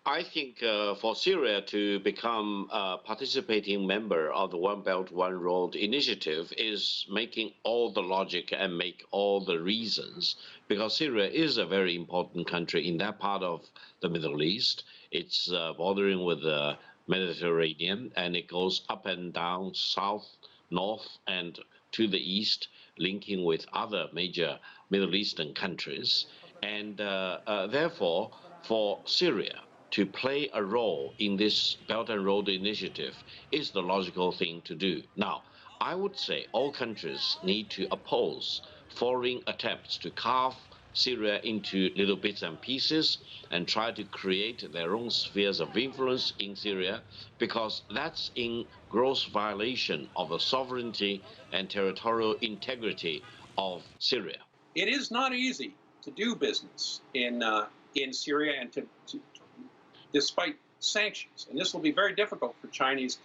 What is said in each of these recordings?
I think for Syria to become a participating member of the One Belt, One Road initiative is making all the logic and make all the reasons, because Syria is a very important country in that part of the Middle East. It's bordering with the Mediterranean, and it goes up and down, south, north, and to the east, linking with other major Middle Eastern countries. And therefore, for Syria to play a role in this Belt and Road initiative is the logical thing to do. Now, I would say all countries need to oppose foreign attempts to carve Syria into little bits and pieces and try to create their own spheres of influence in Syria, because that's in gross violation of the sovereignty and territorial integrity of Syria. It is not easy to do business in Syria and despite sanctions. And this will be very difficult for Chinese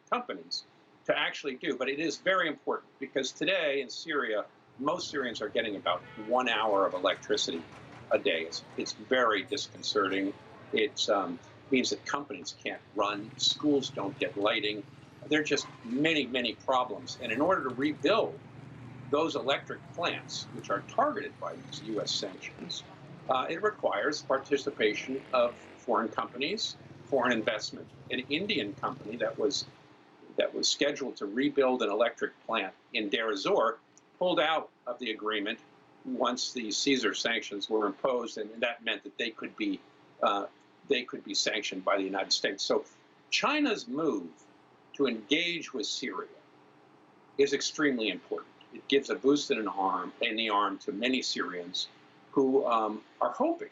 companies to actually do. But it is very important because today in Syria, most Syrians are getting about 1 hour of electricity a day. It's very disconcerting. It means that companies can't run, schools don't get lighting. There are just many, many problems. And in order to rebuild those electric plants, which are targeted by these U.S. sanctions, it requires participation of foreign companies, foreign investment. An Indian company that was scheduled to rebuild an electric plant in Deir ez-Zor pulled out of the agreement once the Caesar sanctions were imposed, and that meant that they could be sanctioned by the United States. So China's move to engage with Syria is extremely important. It gives a boost in the arm to many Syrians who are hoping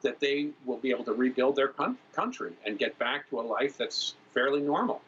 that they will be able to rebuild their country and get back to a life that's fairly normal.